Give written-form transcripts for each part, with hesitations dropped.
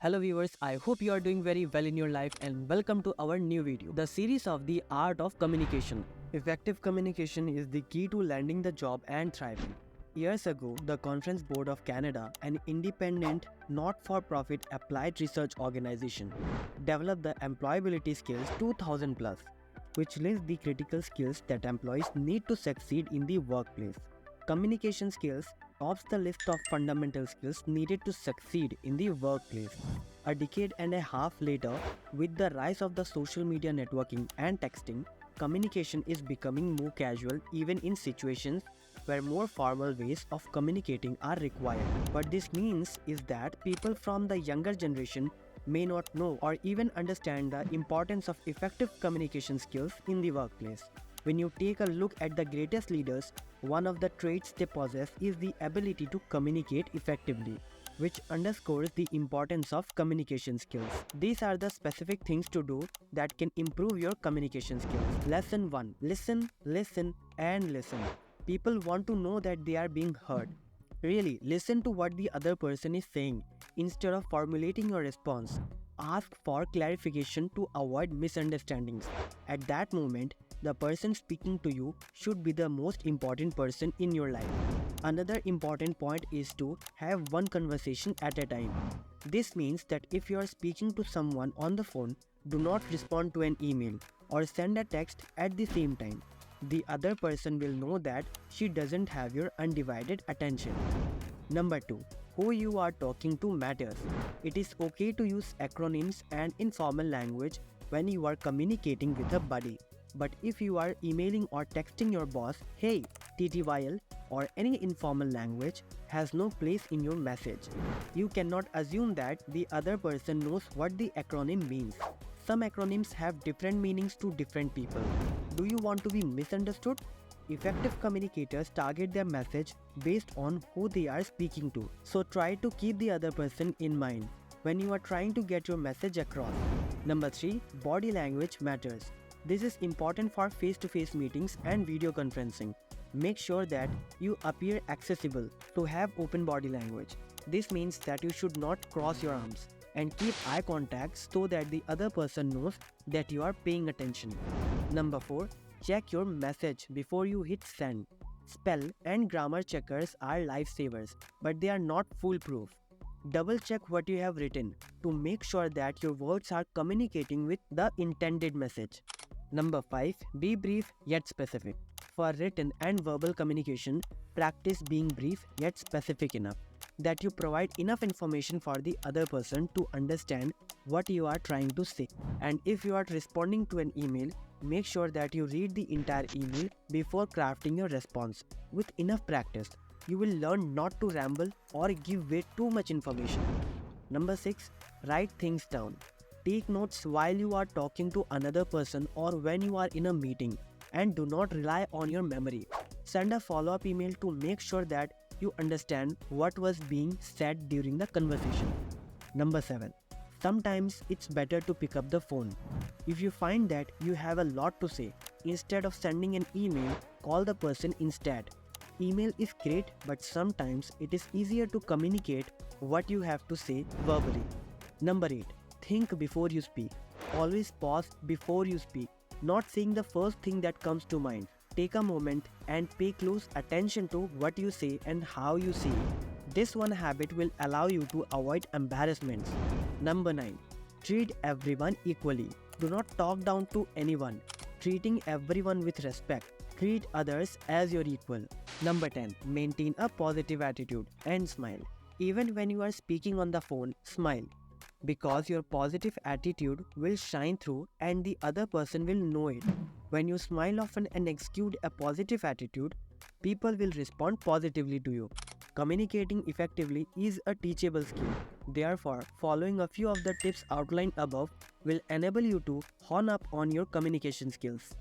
Hello viewers, I hope you are doing very well in your life and welcome to our new video, the series of the art of communication. Effective communication is the key to landing the job and thriving. Years ago, the Conference Board of Canada, an independent, not-for-profit applied research organization, developed the Employability Skills 2000 plus, which lists the critical skills that employees need to succeed in the workplace. Communication skills tops the list of fundamental skills needed to succeed in the workplace. A decade and a half later, with the rise of the social media networking and texting, communication is becoming more casual even in situations where more formal ways of communicating are required. What this means is that people from the younger generation may not know or even understand the importance of effective communication skills in the workplace. When you take a look at the greatest leaders, one of the traits they possess is the ability to communicate effectively, which underscores the importance of communication skills. These are the specific things to do that can improve your communication skills. Lesson 1. Listen, listen, and listen. People want to know that they are being heard. Really, listen to what the other person is saying. Instead of formulating your response, ask for clarification to avoid misunderstandings. At that moment, the person speaking to you should be the most important person in your life. Another important point is to have one conversation at a time. This means that if you are speaking to someone on the phone, do not respond to an email or send a text at the same time. The other person will know that she doesn't have your undivided attention. Number 2. Who you are talking to matters. It is okay to use acronyms and informal language when you are communicating with a buddy. But if you are emailing or texting your boss, hey, TTYL, or any informal language has no place in your message. You cannot assume that the other person knows what the acronym means. Some acronyms have different meanings to different people. Do you want to be misunderstood? Effective communicators target their message based on who they are speaking to. So try to keep the other person in mind when you are trying to get your message across. Number 3. Body language matters. This is important for face-to-face meetings and video conferencing. Make sure that you appear accessible, to have open body language. This means that you should not cross your arms and keep eye contact so that the other person knows that you are paying attention. Number 4. Check your message before you hit send. Spell and grammar checkers are lifesavers, but they are not foolproof. Double check what you have written to make sure that your words are communicating with the intended message. Number 5. Be brief yet specific. For written and verbal communication, practice being brief yet specific enough, that you provide enough information for the other person to understand what you are trying to say. And if you are responding to an email, make sure that you read the entire email before crafting your response. With enough practice, you will learn not to ramble or give way too much information. Number 6. Write things down. Take notes while you are talking to another person or when you are in a meeting, and do not rely on your memory. Send a follow-up email to make sure that you understand what was being said during the conversation. Number 7. Sometimes it's better to pick up the phone. If you find that you have a lot to say, instead of sending an email, call the person instead. Email is great, but sometimes it is easier to communicate what you have to say verbally. Number 8. Think before you speak. Always pause before you speak, not saying the first thing that comes to mind. Take a moment and pay close attention to what you say and how you say it. This one habit will allow you to avoid embarrassments. Number 9. Treat everyone equally. Do not talk down to anyone. Treating everyone with respect. Treat others as your equal. Number 10. Maintain a positive attitude and smile. Even when you are speaking on the phone, smile. Because your positive attitude will shine through and the other person will know it. When you smile often and exude a positive attitude, people will respond positively to you. Communicating effectively is a teachable skill. Therefore, following a few of the tips outlined above will enable you to hone up on your communication skills.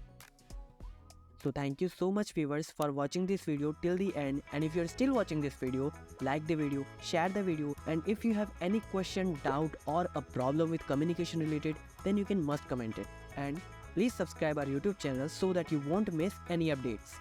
So thank you so much viewers for watching this video till the end, and if you are still watching this video, like the video, share the video, and if you have any question, doubt or a problem with communication related, then you can must comment it. And please subscribe our YouTube channel so that you won't miss any updates.